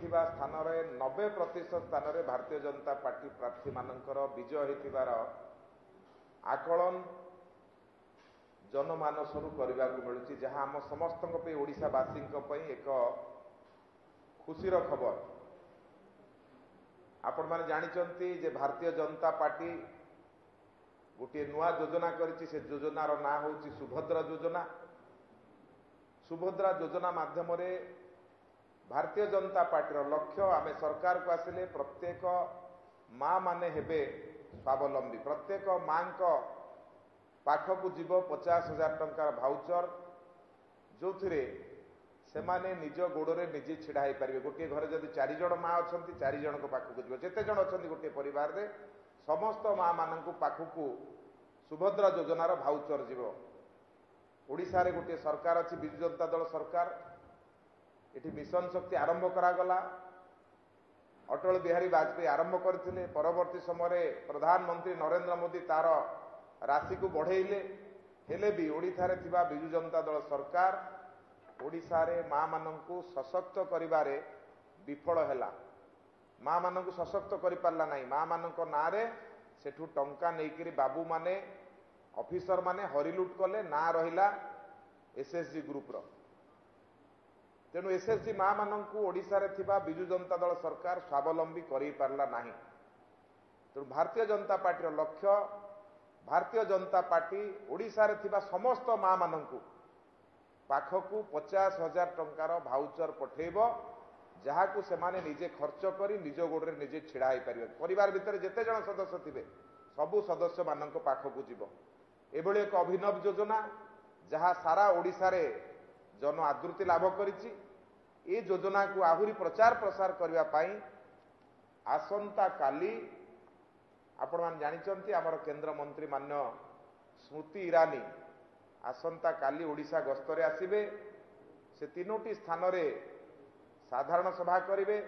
थिबा स्थान रे 90% स्थान रे भारतीय जनता पार्टी प्रार्थी मानकर विजय होइतिबार आकलन जनमानसरू करने को मिलूँ जहाँ आम समस्त ओडिशावासी एक खुशीर खबर। आपण मैंने जानते जे भारतीय जनता पार्टी गोटे नुआ योजना करिछि। से योजनार ना हूँ सुभद्रा योजना। सुभद्रा योजना माध्यम भारतीय जनता पार्टी लक्ष्य आम सरकार को आसिले प्रत्येक माँ माने हेबे स्वावलंबी। प्रत्येक माँ पाखक जीव 50,000 टंकार भाउचर जो से माने निज गोड़े निजे छिड़ा हो पारे। गोटे घरे जदि 4 जण माँ अच्छा 4 जन पाखक जीव जिते जन अच्छा गोटे परिवार रे समस्त माँ मान पाखक सुभद्रा योजनार भाउचर जीव। ओडिशा रे गोटे सरकार अच्छी विजु जनता दल सरकार। एठी मिशन शक्ति आरंभ करागला। अटल बिहारी वाजपेयी आरंभ करथिले। परवर्ती समय प्रधानमंत्री नरेंद्र मोदी तार राशि को बढ़ेले। हेले भी ओडिशा रे थिबा विजु जनता दल सरकार ओडिशा रे माँ माननकु सशक्त करिबारे विफल हैला। माँ माननकु सशक्त करि पारला नाही। माँ माननक नारे सेठु टंका नेइकिरी बाबू माने ऑफिसर माने हरिलुट कले। ना रहिला एसएसजी ग्रुप रो। तेणु एसएसजी माँ माननकु ओडिशा रे थिबा विजु जनता दल सरकार स्वावलंबी करि पारला नाही। तेणु भारतीय जनता पार्टी रो लक्ष्य भारतीय जनता पार्टी ओडिशा रे थिबा समस्त माँ माननकु पाखकु 50,000 टंकार भाउचर पठेब जहाकु सेमाने निजे खर्च करी निज गोड़े निजे छिड़ा हो पारे। परिवार भितर जेते जन सदस्य थिबे सबु सदस्य मानक पाखकु जीव। एभली एक अभिनव योजना जहाँ सारा ओडिशा रे जन आदृति लाभ करिछि। ए योजना को आहुरी प्रचार प्रसार करबा पई आसंता काली आपण मान जानिचंती आमर केंद्र मंत्री मान्य स्मृति ईरानी आसंता काली ओडिशा गस्तरे आसिबे। से 3टी स्थान रे साधारण सभा करिवे।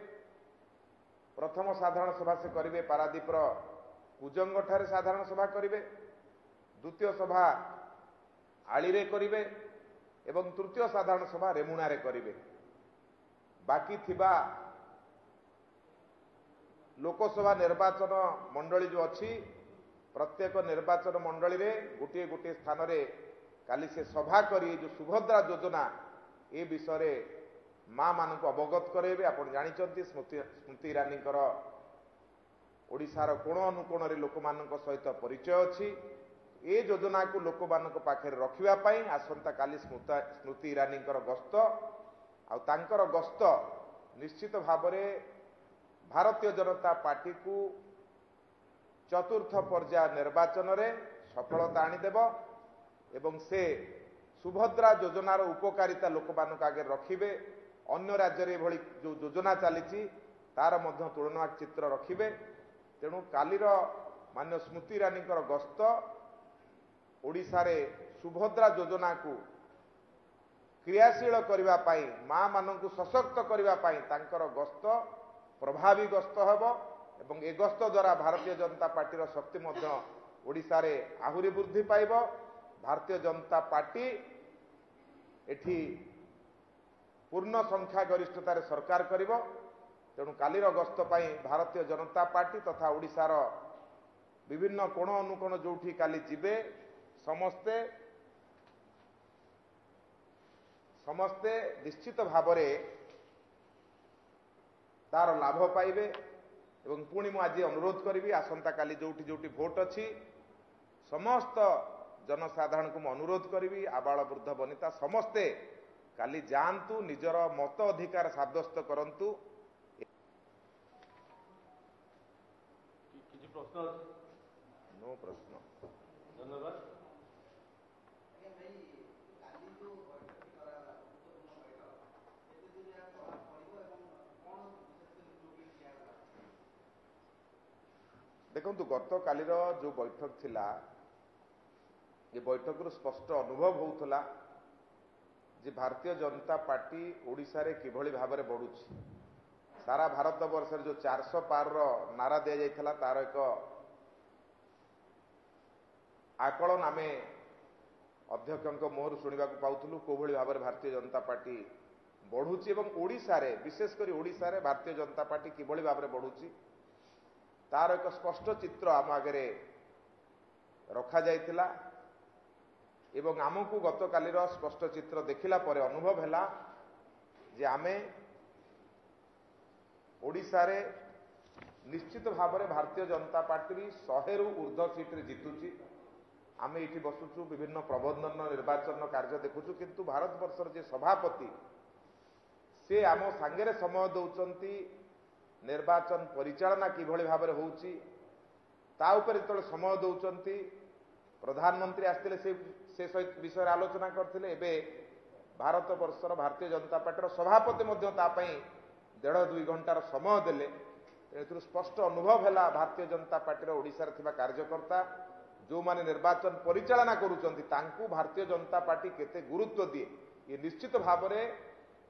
प्रथम साधारण सभा से करिवे पारादीपर कुजंग ठारे साधारण सभा करिवे। द्वितीय सभा आली रे करिवे एवं तृतीय साधारण सभा रेमुना रे करिवे। बाकी थिबा लोकसभा निर्वाचन मंडली जो अच्छी प्रत्येक निर्वाचन मंडली रे गोटे गोटे स्थान रे काली से सभा करी जो सुभद्रा योजना ए विषय माँ मान को अवगत करेबे। आप जानिचंती स्मृति ईरानी ओडिशार कोण अनुकोण रे लोक मानक सहित परिचय अच्छी। ए योजना को लोक मानक पाखे रखिबा पई आसंता काली स्मृति ईरानी गस्त आ तांकर गस्त निश्चित भावरे भारतीय जनता पार्टी को चतुर्थ पर्याय निर्वाचन रे सफलता आनीदेव एवं से सुभद्रा योजनार उपकारिता लोक मानक आगे रखिबे। अन्य राज्य रे भली जो योजना चली तार मध्य तुलना चित्र रखिबे। तेणु कालीर मान्य स्मृति ईरानी गस्त ओडिशा रे सुभद्रा योजना को क्रियाशील करबा पई माँ मानकु सशक्त करबा पई तांकर गस्त प्रभावी गस्त हबो एवं ए गस्त द्वारा भारतीय जनता पार्टी रो शक्ति मध्य ओडिशा रे आहुरी वृद्धि पाइबो। भारतीय जनता पार्टी एठी पूर्ण संख्या गरिष्ठतार सरकार करिबो। तेणु कालीर गस्त पई भारतीय जनता पार्टी तथा ओडिशार विभिन्न कोण अनुकोण जोठी काली जिबे समस्ते समस्ते निश्चित भावरे तार लाभ पाइबे। एवं पुणी मु आज अनुरोध करी आसंता काली जोठी जोठी भोट अच्छी समस्त जनसाधारण को अनुरोध करी आबाल वृद्ध वनिता समस्ते काली जातु निजर मत अधिकार साब्यस्त करंतु। प्रश्न नो प्रश्न। धन्यवाद। देखु गत कालीर जो बैठक थिला ये बैठक रु स्पष्ट अनुभव होउथला जे भारतीय जनता पार्टी ओडिशा रे किभली भाव में बढ़ुछि। सारा भारत वर्ष जो 400 पार रो नारा दिया जाइथला तार एक आकलन आमे अध्यक्षक मोहर शुणा पाउथलु कोभली भाव में भारतीय जनता पार्टी बढ़ुची एवं ओडिशा रे विशेषकर ओडिशा रे भारतीय जनता पार्टी किभଳି भाବରେ बढ़ुची तार एक स्पष्ट चित्र आम आगे रखा जाइतिला एवं आमको गतकालीर स्पष्ट चित्र देखिला परे अनुभव हैला जे आमे ओडिशा रे निश्चित भाव में भारतीय जनता पार्टी 100 रु ऊर्ध्व सीट रे जीतुची आमे इठी बसुचु विभिन्न प्रबंधन निर्वाचन कार्य देखुचु किंतु भारत वर्षर जे सभापति से आम सांगे समय दौरान निर्वाचन परिचालना किभଳି भाବରେ होउची ता ऊपर जो समय दौरान प्रधानमंत्री आसते से विषय आलोचना करते एबे भारत वर्षर भारतीय जनता पार्टी सभापति 1.5-2 घंटार समय देले एथुर स्पष्ट अनुभव है भारतीय जनता पार्टी ओडिशा रे थिबा कार्यकर्ता जो माने निर्वाचन परिचालना करूचंती तांकू भारतीय जनता पार्टी केते गुरुत्व दिए ये निश्चित भाव में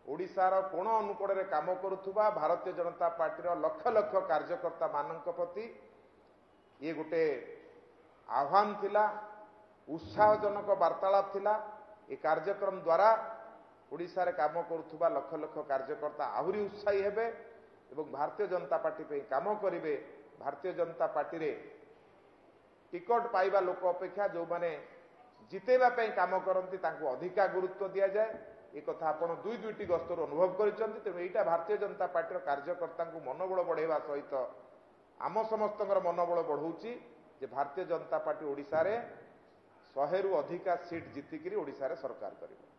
ओडिशार कोण अनुकोण रे काम करुथुबा भारतीय जनता पार्टी लक्ष लक्ष कार्यकर्ता मानक प्रति ये गोटे आह्वान थिला उत्साहजनक वार्तालाप थिला ये कार्यक्रम द्वारा ओडिशा रे काम करुथुबा लक्ष लक्ष कार्यकर्ता आहुरी उत्साही हेबे एवं भारतीय जनता पार्टी पे काम करिवे भारतीय जनता पार्टी रे टिकट पाइबा लोक अपेक्षा जो माने जितेबा पे काम करती अधिका गुरुत्व दि जाए एक कथा आपण दुईटी गस्तर अनुभव करिसेंती तेणु एटा भारतीय जनता पार्टी कार्यकर्ता मनोबल बढ़ेवा सहित आम समस्त मनोबल बढ़ौची जे भारतीय जनता पार्टी ओडिशा रे 100 रु अधिका सीट जीतिकी ओडिशा रे सरकार करिवे।